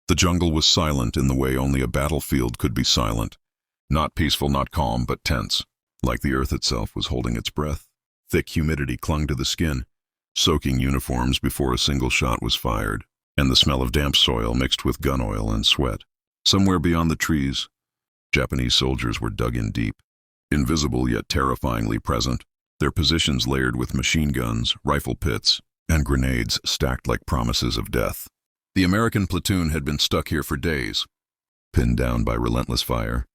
The jungle was silent in the way only a battlefield could be silent. Not peaceful, not calm, but tense, like the earth itself was holding its breath. Thick humidity clung to the skin, soaking uniforms before a single shot was fired, and the smell of damp soil mixed with gun oil and sweat. Somewhere beyond the trees, Japanese soldiers were dug in deep, invisible yet terrifyingly present, their positions layered with machine guns, rifle pits, and grenades stacked like promises of death. The American platoon had been stuck here for days, pinned down by relentless fire.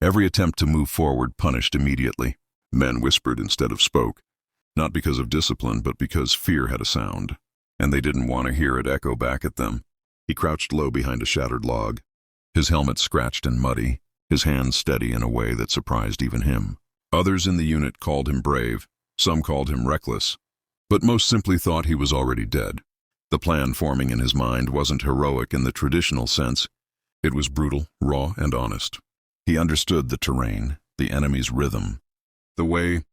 Every attempt to move forward punished immediately. Men whispered instead of spoke, not because of discipline, but because fear had a sound, and they didn't want to hear it echo back at them. He crouched low behind a shattered log, his helmet scratched and muddy, his hands steady in a way that surprised even him. Others in the unit called him brave, some called him reckless, but most simply thought he was already dead. The plan forming in his mind wasn't heroic in the traditional sense. It was brutal, raw, and honest. He understood the terrain, the enemy's rhythm, the way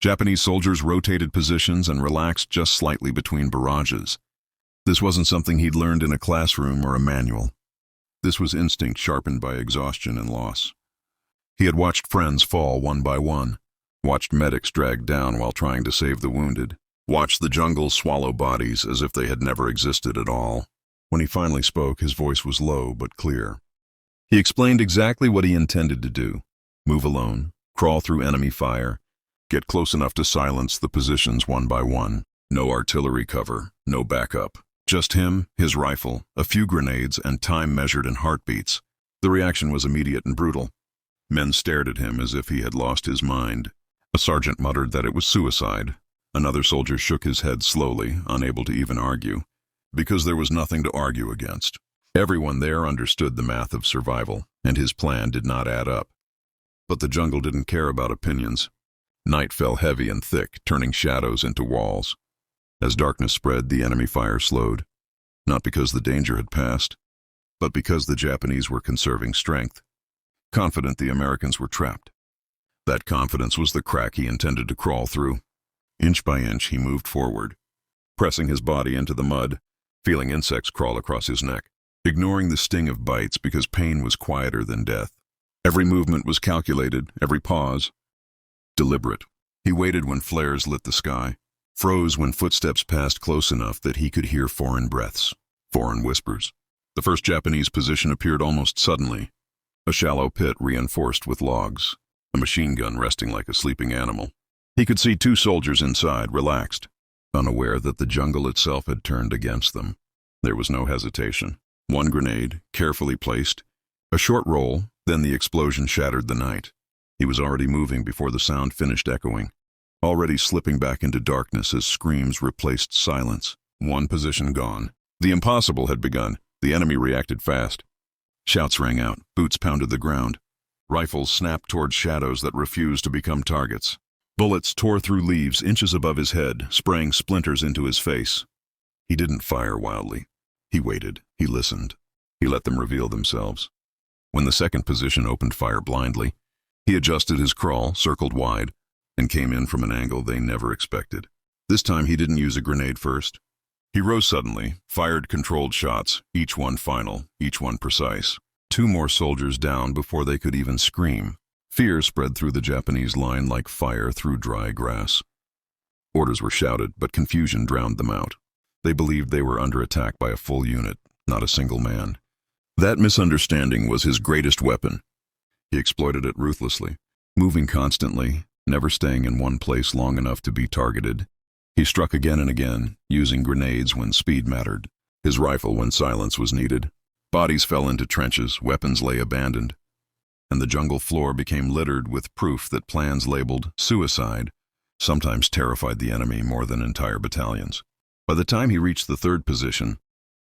Japanese soldiers rotated positions and relaxed just slightly between barrages. This wasn't something he'd learned in a classroom or a manual. This was instinct sharpened by exhaustion and loss. He had watched friends fall one by one, watched medics dragged down while trying to save the wounded, watched the jungle swallow bodies as if they had never existed at all. When he finally spoke, his voice was low but clear. He explained exactly what he intended to do: move alone, crawl through enemy fire, get close enough to silence the positions one by one. No artillery cover, no backup. Just him, his rifle, a few grenades, and time measured in heartbeats. The reaction was immediate and brutal. Men stared at him as if he had lost his mind. A sergeant muttered that it was suicide. Another soldier shook his head slowly, unable to even argue, because there was nothing to argue against. Everyone there understood the math of survival, and his plan did not add up. But the jungle didn't care about opinions. Night fell heavy and thick, turning shadows into walls. As darkness spread, the enemy fire slowed, not because the danger had passed, but because the Japanese were conserving strength, confident the Americans were trapped. That confidence was the crack he intended to crawl through. Inch by inch, he moved forward, pressing his body into the mud, feeling insects crawl across his neck, ignoring the sting of bites because pain was quieter than death. Every movement was calculated, every pause deliberate. He waited when flares lit the sky, froze when footsteps passed close enough that he could hear foreign breaths, foreign whispers. The first Japanese position appeared almost suddenly, a shallow pit reinforced with logs, a machine gun resting like a sleeping animal. He could see two soldiers inside, relaxed, unaware that the jungle itself had turned against them. There was no hesitation. One grenade, carefully placed, a short roll, then the explosion shattered the night. He was already moving before the sound finished echoing, already slipping back into darkness as screams replaced silence. One position gone. The impossible had begun. The enemy reacted fast. Shouts rang out, boots pounded the ground. Rifles snapped toward shadows that refused to become targets. Bullets tore through leaves inches above his head, spraying splinters into his face. He didn't fire wildly. He waited. He listened. He let them reveal themselves. When the second position opened fire blindly, he adjusted his crawl, circled wide, and came in from an angle they never expected. This time he didn't use a grenade first. He rose suddenly, fired controlled shots, each one final, each one precise. 2 more soldiers down before they could even scream. Fear spread through the Japanese line like fire through dry grass. Orders were shouted, but confusion drowned them out. They believed they were under attack by a full unit, not a single man. That misunderstanding was his greatest weapon. He exploited it ruthlessly, moving constantly, never staying in one place long enough to be targeted. He struck again and again, using grenades when speed mattered, his rifle when silence was needed. Bodies fell into trenches, weapons lay abandoned, and the jungle floor became littered with proof that plans labeled suicide sometimes terrified the enemy more than entire battalions. By the time he reached the third position,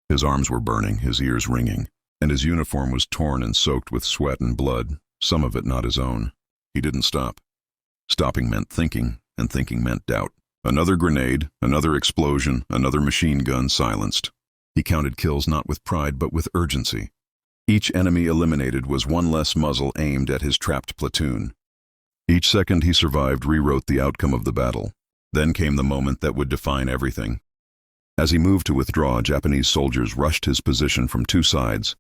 his arms were burning, his ears ringing, and his uniform was torn and soaked with sweat and blood, some of it not his own. He didn't stop. Stopping meant thinking, and thinking meant doubt. Another grenade, another explosion, another machine gun silenced. He counted kills not with pride but with urgency. Each enemy eliminated was one less muzzle aimed at his trapped platoon. Each second he survived rewrote the outcome of the battle. Then came the moment that would define everything. As he moved to withdraw, Japanese soldiers rushed his position from 2 sides,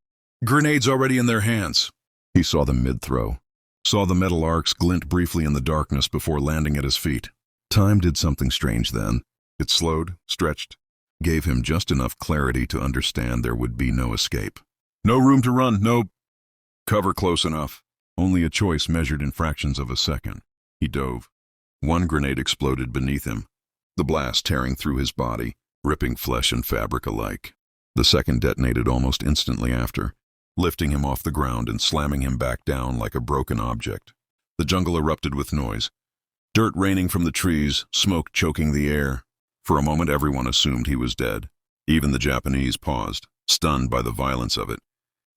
Grenades already in their hands. He saw them mid-throw, saw the metal arcs glint briefly in the darkness before landing at his feet. Time did something strange then. It slowed, stretched, gave him just enough clarity to understand there would be no escape. No room to run, no cover close enough. Only a choice measured in fractions of a second. He dove. One grenade exploded beneath him, the blast tearing through his body, ripping flesh and fabric alike. The second detonated almost instantly after, lifting him off the ground and slamming him back down like a broken object. The jungle erupted with noise, dirt raining from the trees, smoke choking the air. For a moment everyone assumed he was dead. Even the Japanese paused, stunned by the violence of it,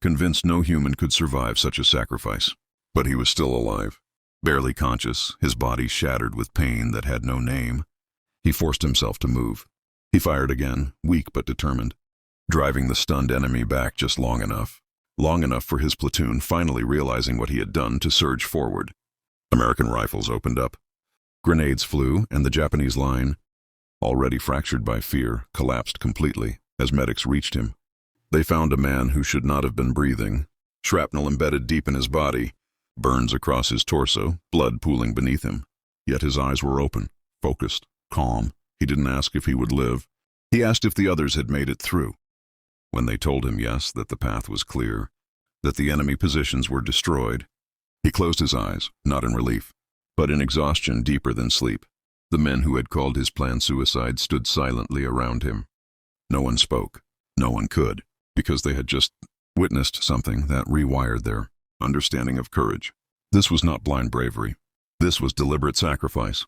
convinced no human could survive such a sacrifice. But he was still alive, barely conscious, his body shattered with pain that had no name. He forced himself to move. He fired again, weak but determined, driving the stunned enemy back just long enough for his platoon finally realizing what he had done to surge forward. American rifles opened up. Grenades flew, and the Japanese line, already fractured by fear, collapsed completely as medics reached him. They found a man who should not have been breathing, shrapnel embedded deep in his body, burns across his torso, blood pooling beneath him. Yet his eyes were open, focused, calm. He didn't ask if he would live. He asked if the others had made it through. When they told him yes, that the path was clear, that the enemy positions were destroyed, he closed his eyes, not in relief, but in exhaustion deeper than sleep. The men who had called his plan suicide stood silently around him. No one spoke. No one could, because they had just witnessed something that rewired their understanding of courage. This was not blind bravery. This was deliberate sacrifice.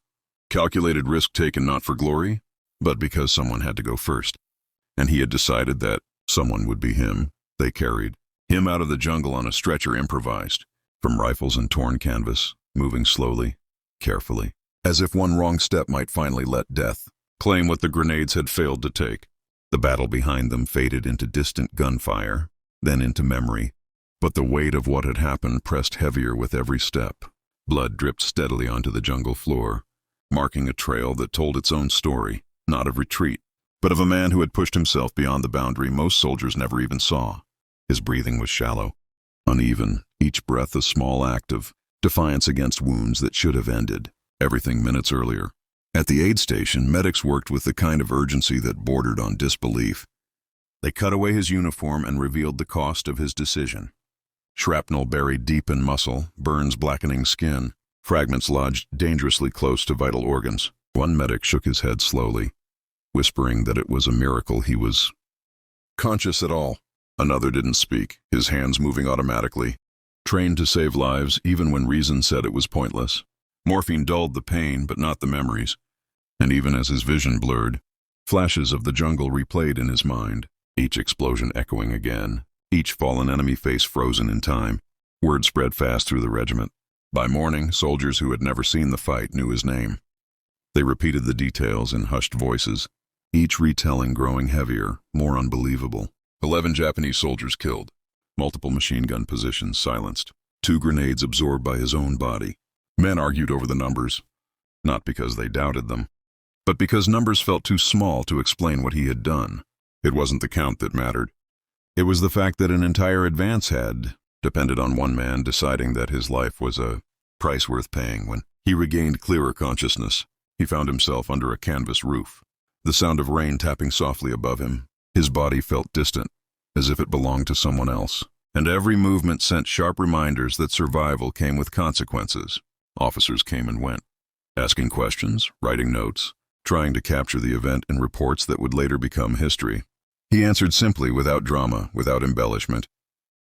Calculated risk taken not for glory, but because someone had to go first. And he had decided that someone would be him. They carried him out of the jungle on a stretcher improvised, from rifles and torn canvas, moving slowly, carefully, as if one wrong step might finally let death claim what the grenades had failed to take. The battle behind them faded into distant gunfire, then into memory, but the weight of what had happened pressed heavier with every step. Blood dripped steadily onto the jungle floor, marking a trail that told its own story, not of retreat, but of a man who had pushed himself beyond the boundary most soldiers never even saw. His breathing was shallow, uneven, each breath a small act of defiance against wounds that should have ended, everything minutes earlier. At the aid station, medics worked with the kind of urgency that bordered on disbelief. They cut away his uniform and revealed the cost of his decision. Shrapnel buried deep in muscle, burns blackening skin, fragments lodged dangerously close to vital organs. One medic shook his head slowly, whispering that it was a miracle he was conscious at all. Another didn't speak, his hands moving automatically, trained to save lives even when reason said it was pointless. Morphine dulled the pain, but not the memories. And even as his vision blurred, flashes of the jungle replayed in his mind, each explosion echoing again, each fallen enemy face frozen in time. Word spread fast through the regiment. By morning, soldiers who had never seen the fight knew his name. They repeated the details in hushed voices, each retelling growing heavier, more unbelievable. 11 Japanese soldiers killed, multiple machine gun positions silenced, 2 grenades absorbed by his own body. Men argued over the numbers, not because they doubted them, but because numbers felt too small to explain what he had done. It wasn't the count that mattered. It was the fact that an entire advance had depended on one man deciding that his life was a price worth paying. When he regained clearer consciousness, he found himself under a canvas roof. The sound of rain tapping softly above him. His body felt distant, as if it belonged to someone else. And every movement sent sharp reminders that survival came with consequences. Officers came and went, asking questions, writing notes, trying to capture the event in reports that would later become history. He answered simply, without drama, without embellishment.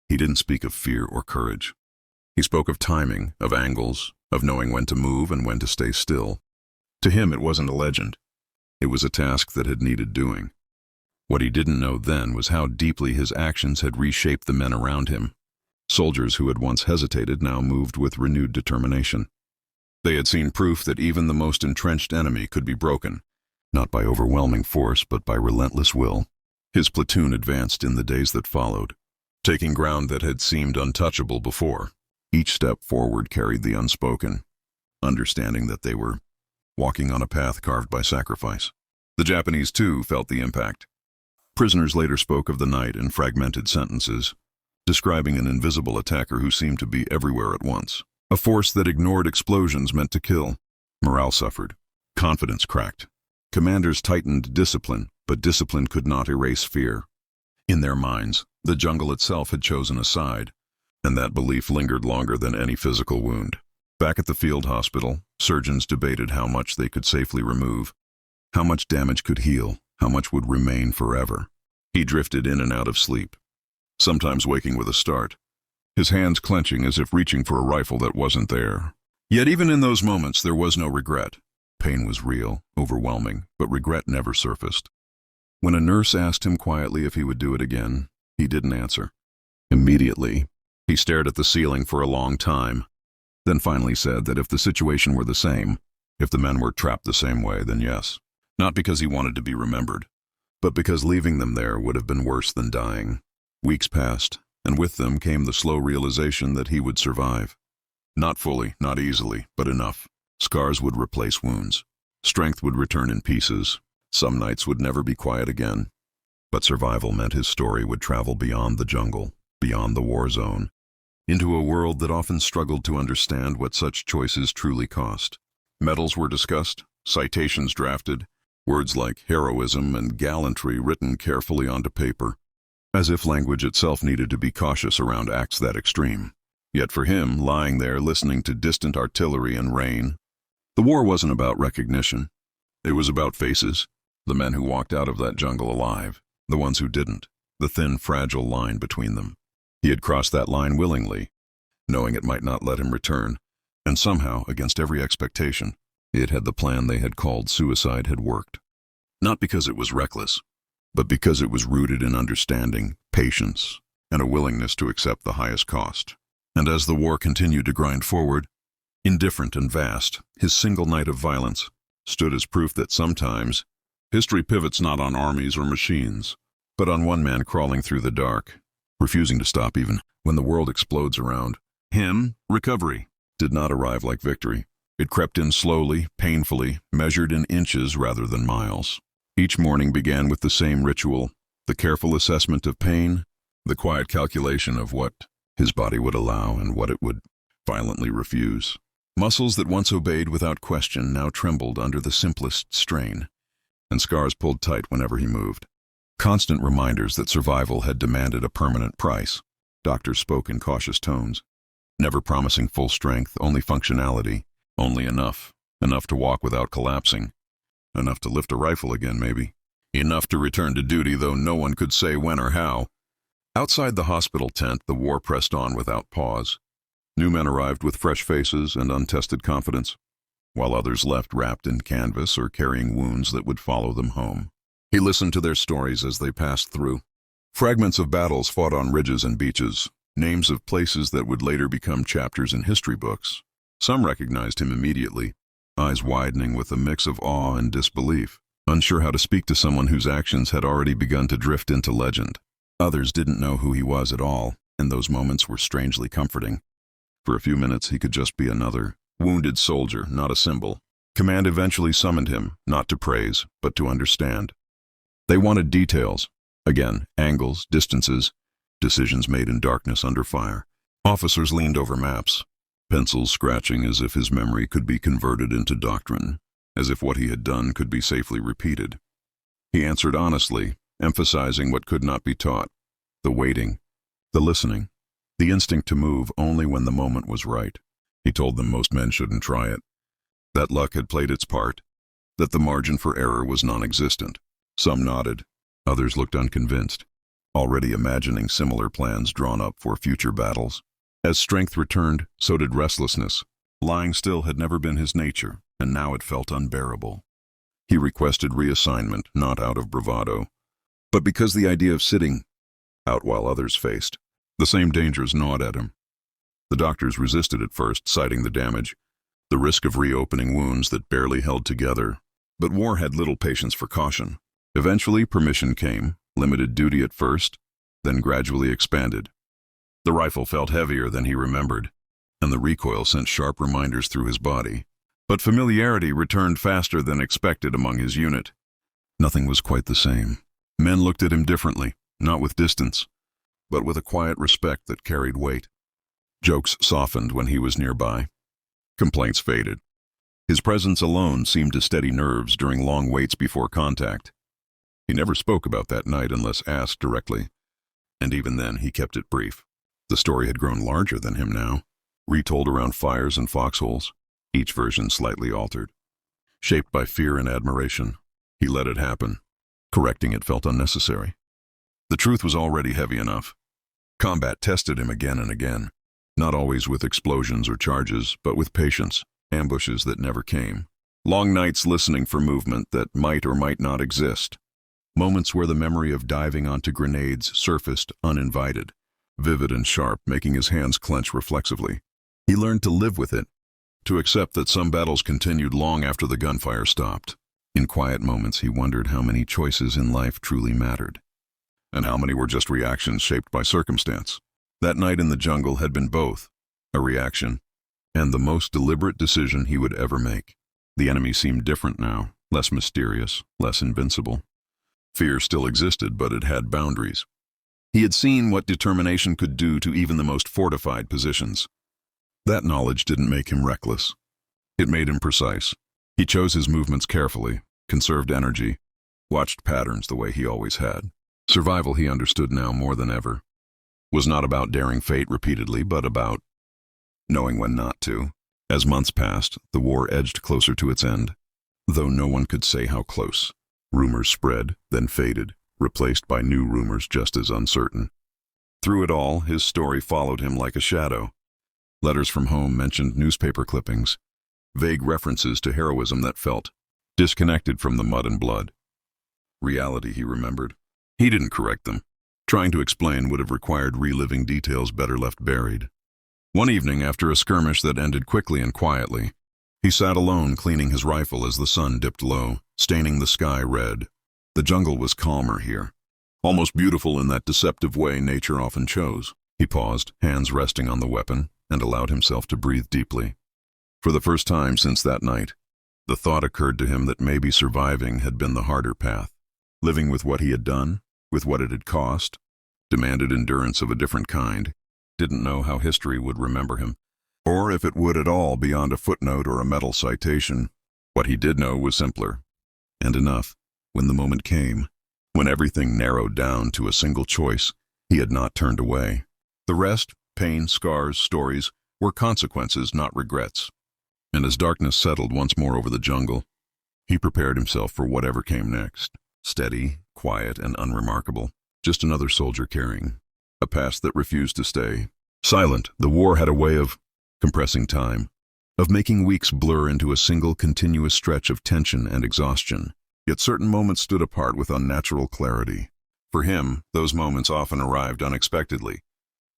He didn't speak of fear or courage. He spoke of timing, of angles, of knowing when to move and when to stay still. To him, it wasn't a legend. It was a task that had needed doing. What he didn't know then was how deeply his actions had reshaped the men around him. Soldiers who had once hesitated now moved with renewed determination. They had seen proof that even the most entrenched enemy could be broken, not by overwhelming force but by relentless will. His platoon advanced in the days that followed, taking ground that had seemed untouchable before. Each step forward carried the unspoken, understanding that they were walking on a path carved by sacrifice. The Japanese, too, felt the impact. Prisoners later spoke of the night in fragmented sentences. describing an invisible attacker who seemed to be everywhere at once. A force that ignored explosions meant to kill. Morale suffered. Confidence cracked. Commanders tightened discipline, but discipline could not erase fear. In their minds, the jungle itself had chosen a side, and that belief lingered longer than any physical wound. Back at the field hospital, surgeons debated how much they could safely remove, how much damage could heal, how much would remain forever. He drifted in and out of sleep, sometimes waking with a start, his hands clenching as if reaching for a rifle that wasn't there. Yet even in those moments, there was no regret. Pain was real, overwhelming, but regret never surfaced. When a nurse asked him quietly if he would do it again, he didn't answer. Immediately, he stared at the ceiling for a long time, then finally said that if the situation were the same, if the men were trapped the same way, then yes. Not because he wanted to be remembered, but because leaving them there would have been worse than dying. Weeks passed, and with them came the slow realization that he would survive. Not fully, not easily, but enough. Scars would replace wounds. Strength would return in pieces. Some nights would never be quiet again. But survival meant his story would travel beyond the jungle, beyond the war zone, into a world that often struggled to understand what such choices truly cost. Medals were discussed, citations drafted, words like heroism and gallantry written carefully onto paper, as if language itself needed to be cautious around acts that extreme. Yet for him, lying there listening to distant artillery and rain, the war wasn't about recognition. It was about faces, the men who walked out of that jungle alive, the ones who didn't, the thin, fragile line between them. He had crossed that line willingly, knowing it might not let him return, and somehow, against every expectation, it had the plan they had called suicide had worked. Not because it was reckless, but because it was rooted in understanding, patience, and a willingness to accept the highest cost. And as the war continued to grind forward, indifferent and vast, his single night of violence stood as proof that sometimes history pivots not on armies or machines, but on one man crawling through the dark, refusing to stop even when the world explodes around him. Recovery did not arrive like victory. It crept in slowly, painfully, measured in inches rather than miles. Each morning began with the same ritual, the careful assessment of pain, the quiet calculation of what his body would allow and what it would violently refuse. Muscles that once obeyed without question now trembled under the simplest strain, and scars pulled tight whenever he moved. Constant reminders that survival had demanded a permanent price. Doctors spoke in cautious tones, never promising full strength, only functionality, only enough to walk without collapsing, enough to lift a rifle again maybe, enough to return to duty though no one could say when or how. Outside the hospital tent, the war pressed on without pause. New men arrived with fresh faces and untested confidence, while others left wrapped in canvas or carrying wounds that would follow them home. He listened to their stories as they passed through. Fragments of battles fought on ridges and beaches, names of places that would later become chapters in history books. Some recognized him immediately, eyes widening with a mix of awe and disbelief, unsure how to speak to someone whose actions had already begun to drift into legend. Others didn't know who he was at all, and those moments were strangely comforting. For a few minutes, he could just be another wounded soldier, not a symbol. Command eventually summoned him, not to praise, but to understand. They wanted details. Again, angles, distances, decisions made in darkness under fire. Officers leaned over maps, pencils scratching as if his memory could be converted into doctrine, as if what he had done could be safely repeated. He answered honestly, emphasizing what could not be taught: the waiting, the listening, the instinct to move only when the moment was right. He told them most men shouldn't try it, that luck had played its part, that the margin for error was non-existent. Some nodded, others looked unconvinced, already imagining similar plans drawn up for future battles. As strength returned, so did restlessness. Lying still had never been his nature, and now it felt unbearable. He requested reassignment, not out of bravado, but because the idea of sitting out while others faced the same dangers gnawed at him. The doctors resisted at first, citing the damage, the risk of reopening wounds that barely held together. But war had little patience for caution. Eventually, permission came, limited duty at first, then gradually expanded. The rifle felt heavier than he remembered, and the recoil sent sharp reminders through his body. But familiarity returned faster than expected among his unit. Nothing was quite the same. Men looked at him differently, not with distance, but with a quiet respect that carried weight. Jokes softened when he was nearby. Complaints faded. His presence alone seemed to steady nerves during long waits before contact. He never spoke about that night unless asked directly, and even then he kept it brief. The story had grown larger than him now, retold around fires and foxholes, each version slightly altered. Shaped by fear and admiration, he let it happen. Correcting it felt unnecessary. The truth was already heavy enough. Combat tested him again and again, not always with explosions or charges, but with patience, ambushes that never came. Long nights listening for movement that might or might not exist. Moments where the memory of diving onto grenades surfaced uninvited, vivid and sharp, making his hands clench reflexively. He learned to live with it, to accept that some battles continued long after the gunfire stopped. In quiet moments, he wondered how many choices in life truly mattered, and how many were just reactions shaped by circumstance. That night in the jungle had been both a reaction and the most deliberate decision he would ever make. The enemy seemed different now, less mysterious, less invincible. Fear still existed, but it had boundaries. He had seen what determination could do to even the most fortified positions. That knowledge didn't make him reckless. It made him precise. He chose his movements carefully, conserved energy, watched patterns the way he always had. Survival, he understood now more than ever, was not about daring fate repeatedly, but about knowing when not to. As months passed, the war edged closer to its end, though no one could say how close. Rumors spread, then faded, replaced by new rumors just as uncertain. Through it all, his story followed him like a shadow. Letters from home mentioned newspaper clippings, vague references to heroism that felt disconnected from the mud and blood. Reality, he remembered. He didn't correct them. Trying to explain would have required reliving details better left buried. One evening, after a skirmish that ended quickly and quietly, he sat alone cleaning his rifle as the sun dipped low, staining the sky red. The jungle was calmer here, almost beautiful in that deceptive way nature often chose. He paused, hands resting on the weapon, and allowed himself to breathe deeply. For the first time since that night, the thought occurred to him that maybe surviving had been the harder path. Living with what he had done, with what it had cost, demanded endurance of a different kind. Didn't know how history would remember him, or if it would at all beyond a footnote or a medal citation. What he did know was simpler, and enough. When the moment came, when everything narrowed down to a single choice, he had not turned away. The rest, pain, scars, stories, were consequences, not regrets. And as darkness settled once more over the jungle, he prepared himself for whatever came next. Steady, quiet, and unremarkable. Just another soldier carrying a past that refused to stay. Silent, the war had a way of compressing time, of making weeks blur into a single continuous stretch of tension and exhaustion. Yet certain moments stood apart with unnatural clarity. For him, those moments often arrived unexpectedly,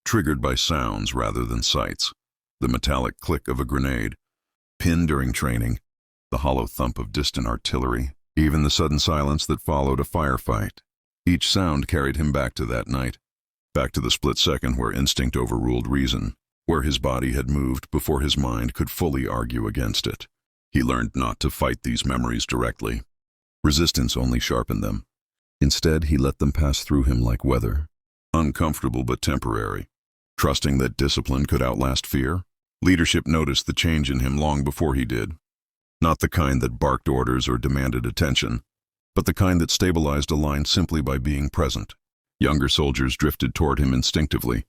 triggered by sounds rather than sights. The metallic click of a grenade, pinned during training, the hollow thump of distant artillery, even the sudden silence that followed a firefight. Each sound carried him back to that night, back to the split second where instinct overruled reason, where his body had moved before his mind could fully argue against it. He learned not to fight these memories directly. Resistance only sharpened them. Instead, he let them pass through him like weather, uncomfortable but temporary. Trusting that discipline could outlast fear, leadership noticed the change in him long before he did. Not the kind that barked orders or demanded attention, but the kind that stabilized a line simply by being present. Younger soldiers drifted toward him instinctively,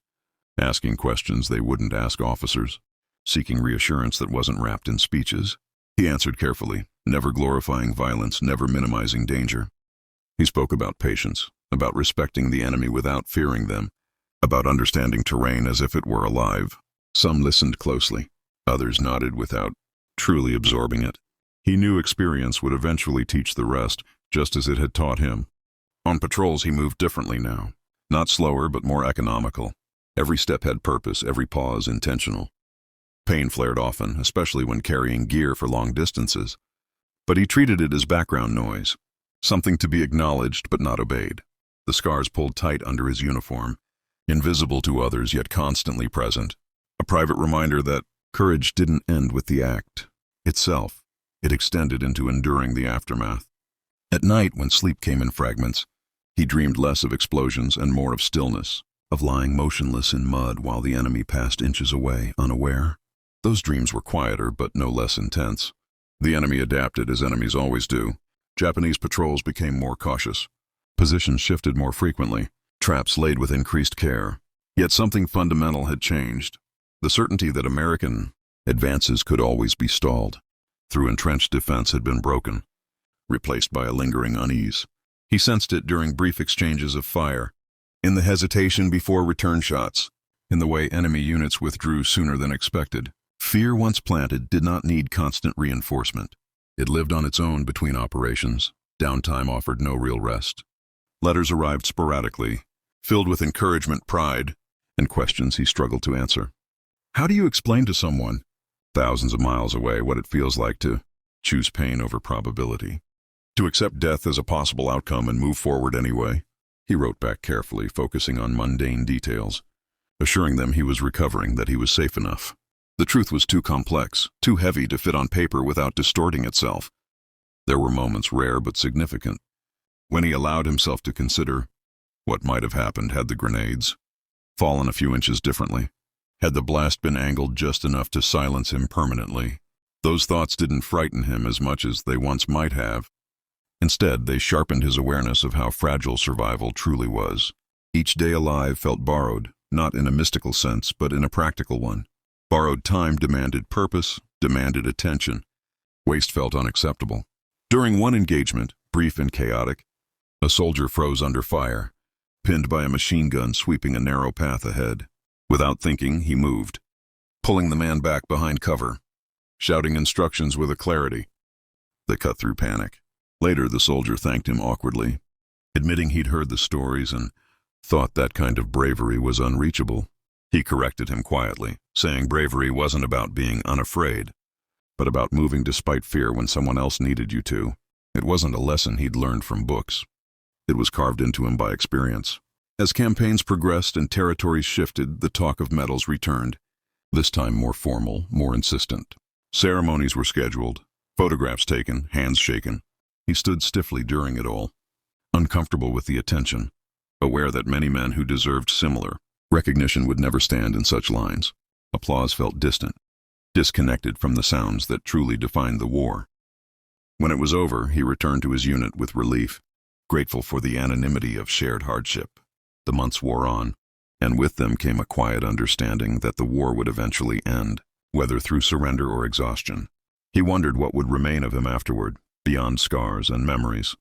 asking questions they wouldn't ask officers, seeking reassurance that wasn't wrapped in speeches. He answered carefully, never glorifying violence, never minimizing danger. He spoke about patience, about respecting the enemy without fearing them, about understanding terrain as if it were alive. Some listened closely, others nodded without truly absorbing it. He knew experience would eventually teach the rest, just as it had taught him. On patrols he moved differently now, not slower but more economical. Every step had purpose, every pause intentional. Pain flared often, especially when carrying gear for long distances. But he treated it as background noise, something to be acknowledged but not obeyed. The scars pulled tight under his uniform, invisible to others yet constantly present. A private reminder that courage didn't end with the act itself. It extended into enduring the aftermath. At night, when sleep came in fragments, he dreamed less of explosions and more of stillness, of lying motionless in mud while the enemy passed inches away, unaware. Those dreams were quieter, but no less intense. The enemy adapted, as enemies always do. Japanese patrols became more cautious. Positions shifted more frequently. Traps laid with increased care. Yet something fundamental had changed. The certainty that American advances could always be stalled through entrenched defense had been broken, replaced by a lingering unease. He sensed it during brief exchanges of fire, in the hesitation before return shots, in the way enemy units withdrew sooner than expected. Fear once planted did not need constant reinforcement. It lived on its own between operations. Downtime offered no real rest. Letters arrived sporadically, filled with encouragement, pride, and questions he struggled to answer. How do you explain to someone, thousands of miles away, what it feels like to choose pain over probability? To accept death as a possible outcome and move forward anyway? He wrote back carefully, focusing on mundane details, assuring them he was recovering, that he was safe enough. The truth was too complex, too heavy to fit on paper without distorting itself. There were moments, rare but significant, when he allowed himself to consider what might have happened had the grenades fallen a few inches differently. Had the blast been angled just enough to silence him permanently? Those thoughts didn't frighten him as much as they once might have. Instead, they sharpened his awareness of how fragile survival truly was. Each day alive felt borrowed, not in a mystical sense, but in a practical one. Borrowed time demanded purpose, demanded attention. Waste felt unacceptable. During one engagement, brief and chaotic, a soldier froze under fire, pinned by a machine gun sweeping a narrow path ahead. Without thinking, he moved, pulling the man back behind cover, shouting instructions with a clarity that cut through panic. Later, the soldier thanked him awkwardly, admitting he'd heard the stories and thought that kind of bravery was unreachable. He corrected him quietly, saying bravery wasn't about being unafraid, but about moving despite fear when someone else needed you to. It wasn't a lesson he'd learned from books. It was carved into him by experience. As campaigns progressed and territories shifted, the talk of medals returned, this time more formal, more insistent. Ceremonies were scheduled, photographs taken, hands shaken. He stood stiffly during it all, uncomfortable with the attention, aware that many men who deserved similar recognition would never stand in such lines. Applause felt distant, disconnected from the sounds that truly defined the war. When it was over, he returned to his unit with relief, grateful for the anonymity of shared hardship. The months wore on, and with them came a quiet understanding that the war would eventually end, whether through surrender or exhaustion. He wondered what would remain of him afterward, beyond scars and memories.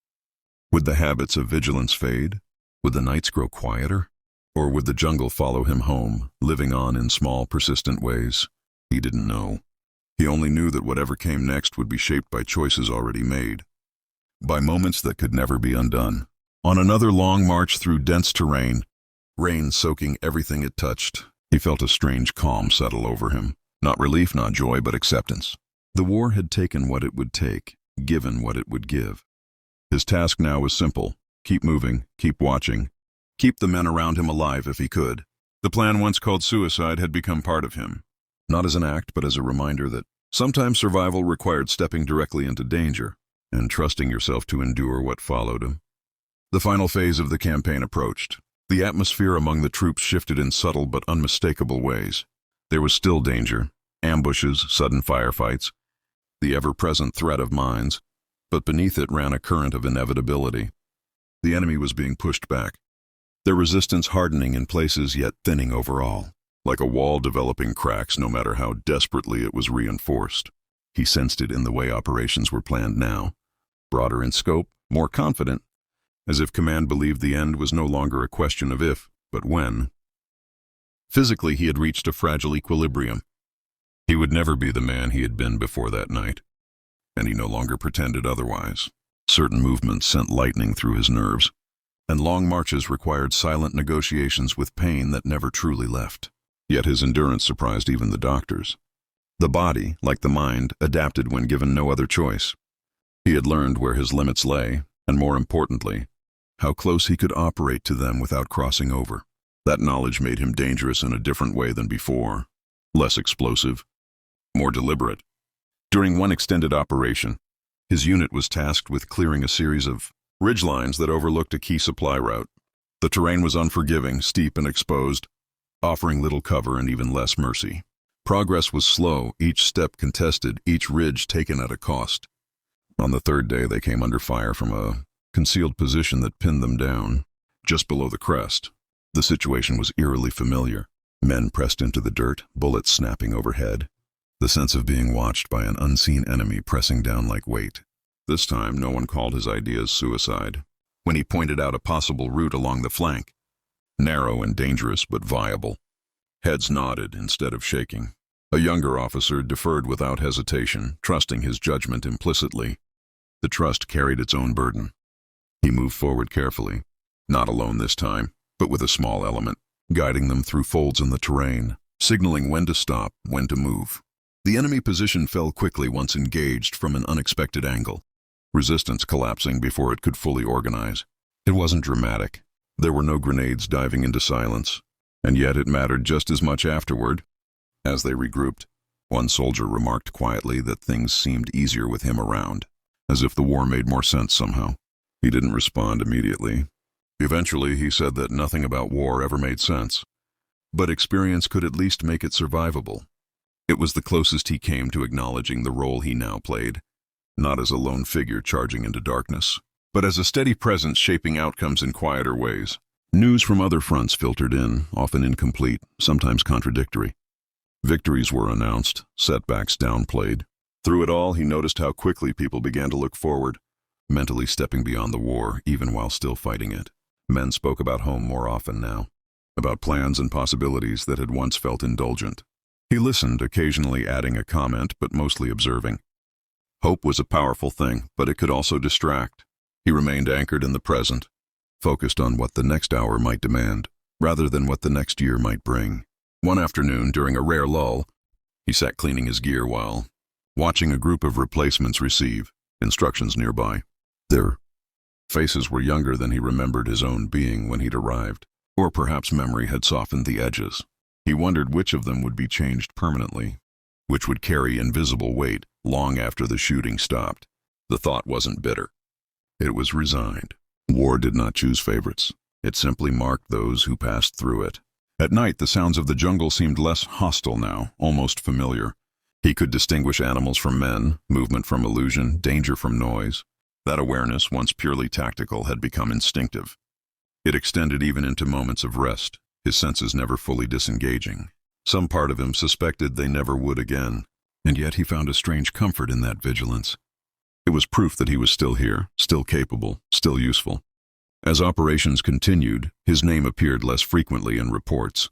Would the habits of vigilance fade? Would the nights grow quieter? Or would the jungle follow him home, living on in small, persistent ways? He didn't know. He only knew that whatever came next would be shaped by choices already made, by moments that could never be undone. On another long march through dense terrain, rain soaking everything it touched, he felt a strange calm settle over him. Not relief, not joy, but acceptance. The war had taken what it would take, given what it would give. His task now was simple: keep moving, keep watching, keep the men around him alive if he could. The plan once called suicide had become part of him, not as an act, but as a reminder that sometimes survival required stepping directly into danger and trusting yourself to endure what followed him. The final phase of the campaign approached. The atmosphere among the troops shifted in subtle but unmistakable ways. There was still danger, ambushes, sudden firefights, the ever-present threat of mines, but beneath it ran a current of inevitability. The enemy was being pushed back, their resistance hardening in places yet thinning overall, like a wall developing cracks no matter how desperately it was reinforced. He sensed it in the way operations were planned now, broader in scope, more confident, as if command believed the end was no longer a question of if, but when. Physically, he had reached a fragile equilibrium. He would never be the man he had been before that night, and he no longer pretended otherwise. Certain movements sent lightning through his nerves, and long marches required silent negotiations with pain that never truly left. Yet his endurance surprised even the doctors. The body, like the mind, adapted when given no other choice. He had learned where his limits lay, and more importantly, how close he could operate to them without crossing over. That knowledge made him dangerous in a different way than before, less explosive, more deliberate. During one extended operation, his unit was tasked with clearing a series of ridgelines that overlooked a key supply route. The terrain was unforgiving, steep and exposed, offering little cover and even less mercy. Progress was slow, each step contested, each ridge taken at a cost. On the third day, they came under fire from a concealed position that pinned them down, just below the crest. The situation was eerily familiar. Men pressed into the dirt, bullets snapping overhead. The sense of being watched by an unseen enemy pressing down like weight. This time, no one called his ideas suicide. When he pointed out a possible route along the flank, narrow and dangerous but viable. Heads nodded instead of shaking. A younger officer deferred without hesitation, trusting his judgment implicitly. The trust carried its own burden. He moved forward carefully, not alone this time, but with a small element, guiding them through folds in the terrain, signaling when to stop, when to move. The enemy position fell quickly once engaged from an unexpected angle, resistance collapsing before it could fully organize. It wasn't dramatic. There were no grenades diving into silence, and yet it mattered just as much afterward. As they regrouped, one soldier remarked quietly that things seemed easier with him around, as if the war made more sense somehow. He didn't respond immediately. Eventually, he said that nothing about war ever made sense, but experience could at least make it survivable. It was the closest he came to acknowledging the role he now played, not as a lone figure charging into darkness, but as a steady presence shaping outcomes in quieter ways. News from other fronts filtered in, often incomplete, sometimes contradictory. Victories were announced, setbacks downplayed. Through it all, he noticed how quickly people began to look forward, mentally stepping beyond the war, even while still fighting it. Men spoke about home more often now, about plans and possibilities that had once felt indulgent. He listened, occasionally adding a comment, but mostly observing. Hope was a powerful thing, but it could also distract. He remained anchored in the present, focused on what the next hour might demand, rather than what the next year might bring. One afternoon, during a rare lull, he sat cleaning his gear while watching a group of replacements receive instructions nearby. Their faces were younger than he remembered his own being when he'd arrived, or perhaps memory had softened the edges. He wondered which of them would be changed permanently, which would carry invisible weight long after the shooting stopped. The thought wasn't bitter. It was resigned. War did not choose favorites. It simply marked those who passed through it. At night, the sounds of the jungle seemed less hostile now, almost familiar. He could distinguish animals from men, movement from illusion, danger from noise. That awareness, once purely tactical, had become instinctive. It extended even into moments of rest, his senses never fully disengaging. Some part of him suspected they never would again, and yet he found a strange comfort in that vigilance. It was proof that he was still here, still capable, still useful. As operations continued, his name appeared less frequently in reports,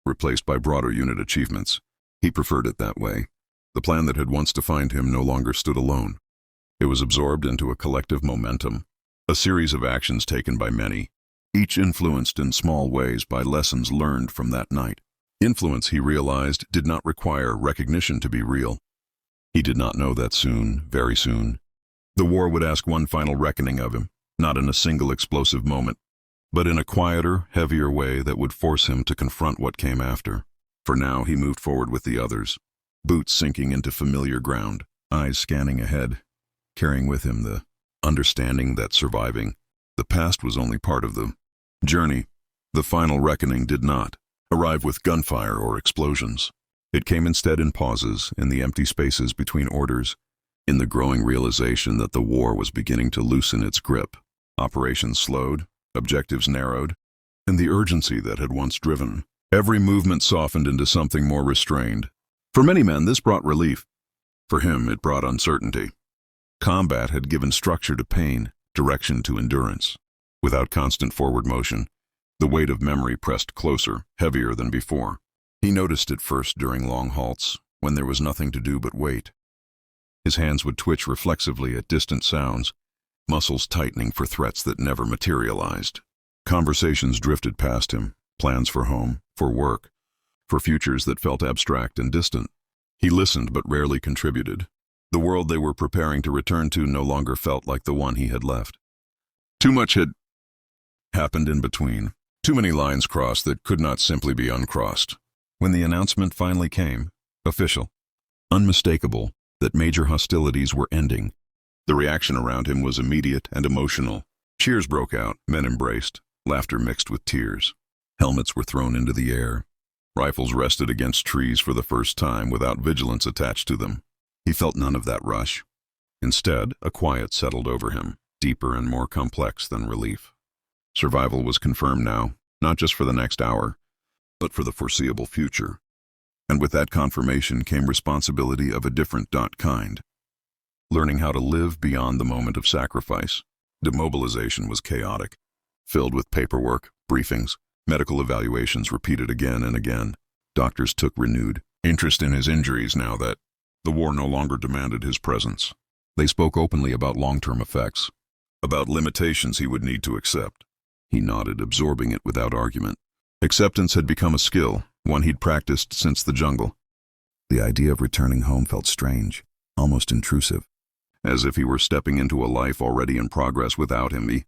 replaced by broader unit achievements. He preferred it that way. The plan that had once defined him no longer stood alone. It was absorbed into a collective momentum, a series of actions taken by many, each influenced in small ways by lessons learned from that night. Influence, he realized, did not require recognition to be real. He did not know that soon, very soon, the war would ask one final reckoning of him, not in a single explosive moment, but in a quieter, heavier way that would force him to confront what came after. For now, he moved forward with the others, boots sinking into familiar ground, eyes scanning ahead, carrying with him the understanding that surviving the past was only part of the journey. The final reckoning did not arrive with gunfire or explosions. It came instead in pauses, in the empty spaces between orders, in the growing realization that the war was beginning to loosen its grip. Operations slowed, objectives narrowed, and the urgency that had once driven every movement softened into something more restrained. For many men, this brought relief. For him, it brought uncertainty. Combat had given structure to pain, direction to endurance. Without constant forward motion, the weight of memory pressed closer, heavier than before. He noticed it first during long halts, when there was nothing to do but wait. His hands would twitch reflexively at distant sounds, muscles tightening for threats that never materialized. Conversations drifted past him, plans for home, for work, for futures that felt abstract and distant. He listened but rarely contributed. The world they were preparing to return to no longer felt like the one he had left. Too much had happened in between. Too many lines crossed that could not simply be uncrossed. When the announcement finally came, official, unmistakable, that major hostilities were ending, the reaction around him was immediate and emotional. Cheers broke out, men embraced. laughter mixed with tears. Helmets were thrown into the air. Rifles rested against trees for the first time without vigilance attached to them. He felt none of that rush. Instead, a quiet settled over him, deeper and more complex than relief. Survival was confirmed now, not just for the next hour, but for the foreseeable future. And with that confirmation came responsibility of a different kind. Learning how to live beyond the moment of sacrifice. Demobilization was chaotic, filled with paperwork, briefings, medical evaluations repeated again and again. Doctors took renewed interest in his injuries now that the war no longer demanded his presence. They spoke openly about long-term effects, about limitations he would need to accept. He nodded, absorbing it without argument. Acceptance had become a skill, one he'd practiced since the jungle. The idea of returning home felt strange, almost intrusive, as if he were stepping into a life already in progress without him. The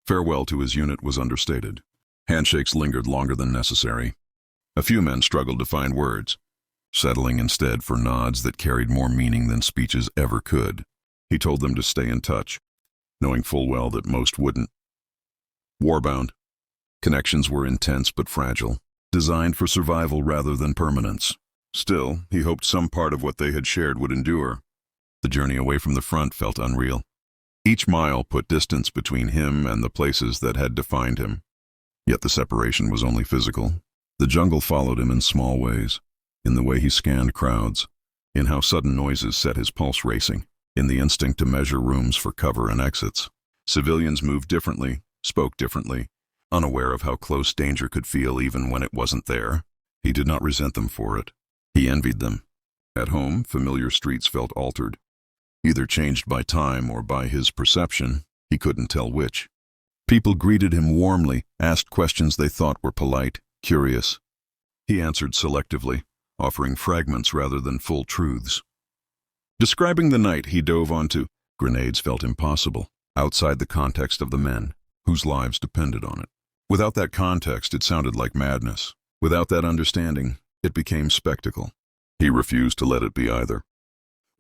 farewell to his unit was understated. Handshakes lingered longer than necessary. A few men struggled to find words, settling instead for nods that carried more meaning than speeches ever could. He told them to stay in touch, knowing full well that most wouldn't. Warbound. Connections were intense but fragile, designed for survival rather than permanence. Still, he hoped some part of what they had shared would endure. The journey away from the front felt unreal. Each mile put distance between him and the places that had defined him. Yet the separation was only physical. The jungle followed him in small ways, in the way he scanned crowds, in how sudden noises set his pulse racing, in the instinct to measure rooms for cover and exits. Civilians moved differently, spoke differently, unaware of how close danger could feel even when it wasn't there. He did not resent them for it. He envied them. At home, familiar streets felt altered, either changed by time or by his perception. He couldn't tell which. People greeted him warmly, asked questions they thought were polite, curious. He answered selectively, offering fragments rather than full truths. Describing the night he dove onto, grenades felt impossible, outside the context of the men, whose lives depended on it. Without that context, it sounded like madness. Without that understanding, it became spectacle. He refused to let it be either.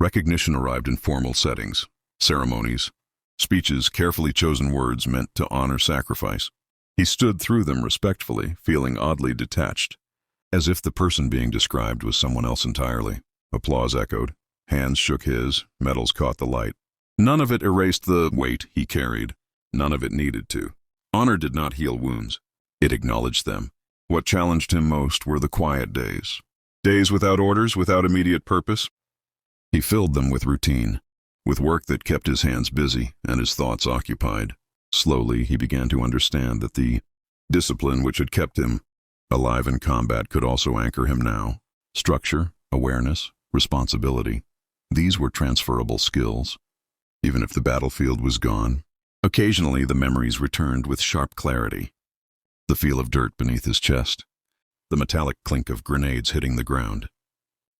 Recognition arrived in formal settings, ceremonies, speeches, carefully chosen words meant to honor sacrifice. He stood through them respectfully, feeling oddly detached, as if the person being described was someone else entirely. Applause echoed. Hands shook his, medals caught the light. None of it erased the weight he carried. None of it needed to. Honor did not heal wounds. It acknowledged them. What challenged him most were the quiet days. Days without orders, without immediate purpose. He filled them with routine, with work that kept his hands busy and his thoughts occupied. Slowly, he began to understand that the discipline which had kept him alive in combat could also anchor him now. Structure, awareness, responsibility. These were transferable skills, even if the battlefield was gone. Occasionally, the memories returned with sharp clarity. The feel of dirt beneath his chest, the metallic clink of grenades hitting the ground.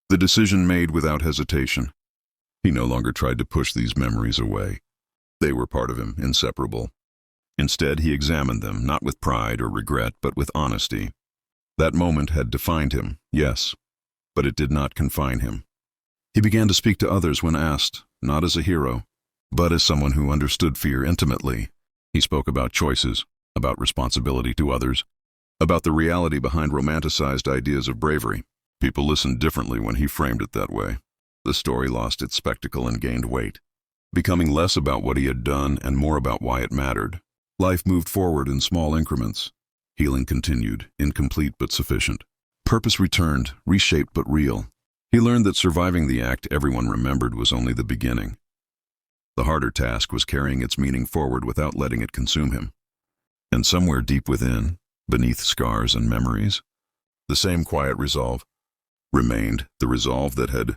The decision made without hesitation. He no longer tried to push these memories away. They were part of him, inseparable. Instead, he examined them, not with pride or regret, but with honesty. That moment had defined him, yes, but it did not confine him. He began to speak to others when asked, not as a hero, but as someone who understood fear intimately. He spoke about choices, about responsibility to others, about the reality behind romanticized ideas of bravery. People listened differently when he framed it that way. The story lost its spectacle and gained weight, becoming less about what he had done and more about why it mattered. Life moved forward in small increments. Healing continued, incomplete but sufficient. Purpose returned, reshaped but real. He learned that surviving the act everyone remembered was only the beginning. The harder task was carrying its meaning forward without letting it consume him. And somewhere deep within, beneath scars and memories, the same quiet resolve remained, the resolve that had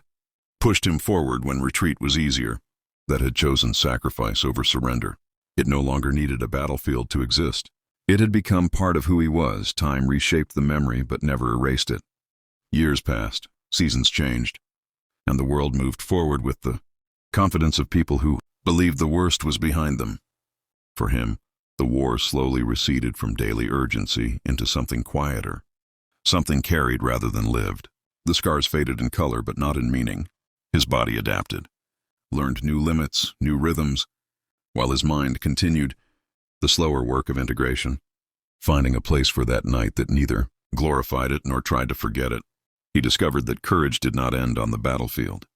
pushed him forward when retreat was easier, that had chosen sacrifice over surrender. It no longer needed a battlefield to exist. It had become part of who he was. Time reshaped the memory but never erased it. Years passed, seasons changed, and the world moved forward with the confidence of people who believed the worst was behind them. For him, the war slowly receded from daily urgency into something quieter, something carried rather than lived. The scars faded in color but not in meaning. His body adapted, learned new limits, new rhythms, while his mind continued the slower work of integration. finding a place for that night that neither glorified it nor tried to forget it. He discovered that courage did not end on the battlefield.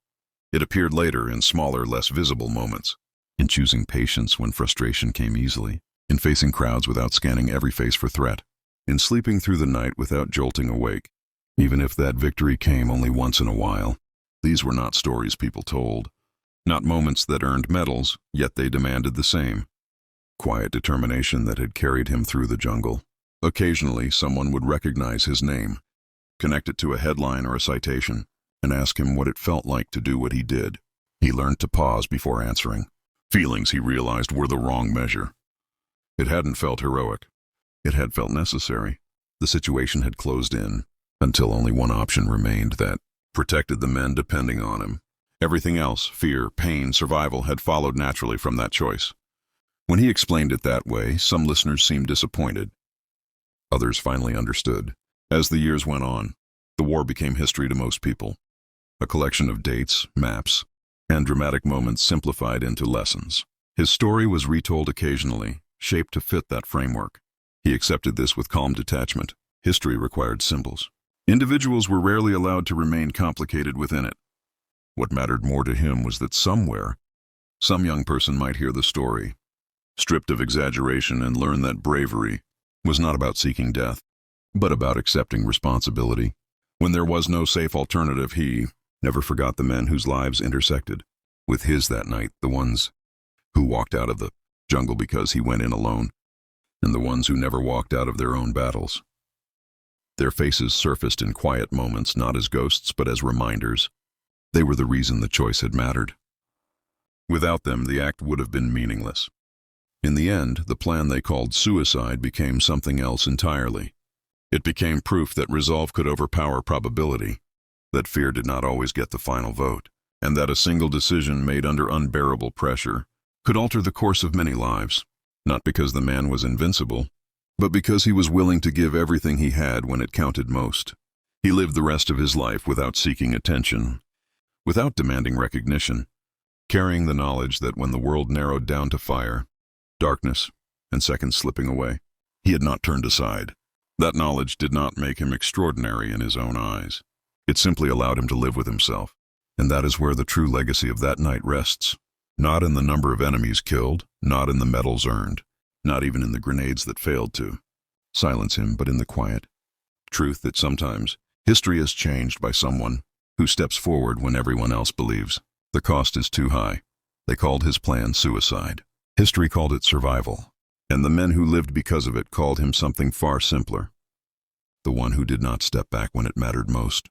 It appeared later in smaller, less visible moments, in choosing patience when frustration came easily, in facing crowds without scanning every face for threat, in sleeping through the night without jolting awake, even if that victory came only once in a while. These were not stories people told, not moments that earned medals, yet they demanded the same. Quiet determination that had carried him through the jungle. Occasionally, someone would recognize his name, connect it to a headline or a citation, and ask him what it felt like to do what he did. He learned to pause before answering. Feelings, he realized, were the wrong measure. It hadn't felt heroic. It had felt necessary. The situation had closed in, until only one option remained that protected the men depending on him. Everything else, fear, pain, survival, had followed naturally from that choice. When he explained it that way, some listeners seemed disappointed. Others finally understood. As the years went on, the war became history to most people. A collection of dates, maps, and dramatic moments simplified into lessons. His story was retold occasionally, shaped to fit that framework. He accepted this with calm detachment. History required symbols. Individuals were rarely allowed to remain complicated within it. What mattered more to him was that somewhere, some young person might hear the story, stripped of exaggeration, and learn that bravery was not about seeking death, but about accepting responsibility. When there was no safe alternative, he never forgot the men whose lives intersected with his that night, the ones who walked out of the jungle because he went in alone, and the ones who never walked out of their own battles. Their faces surfaced in quiet moments, not as ghosts but as reminders. They were the reason the choice had mattered. Without them, the act would have been meaningless. In the end, the plan they called suicide became something else entirely. It became proof that resolve could overpower probability, that fear did not always get the final vote, and that a single decision made under unbearable pressure could alter the course of many lives, not because the man was invincible, but because he was willing to give everything he had when it counted most. He lived the rest of his life without seeking attention, without demanding recognition, carrying the knowledge that when the world narrowed down to fire, darkness, and seconds slipping away, he had not turned aside. That knowledge did not make him extraordinary in his own eyes. It simply allowed him to live with himself, and that is where the true legacy of that night rests. Not in the number of enemies killed, not in the medals earned, not even in the grenades that failed to silence him, but in the quiet truth that sometimes history is changed by someone who steps forward when everyone else believes the cost is too high. They called his plan suicide. History called it survival, and the men who lived because of it called him something far simpler. The one who did not step back when it mattered most.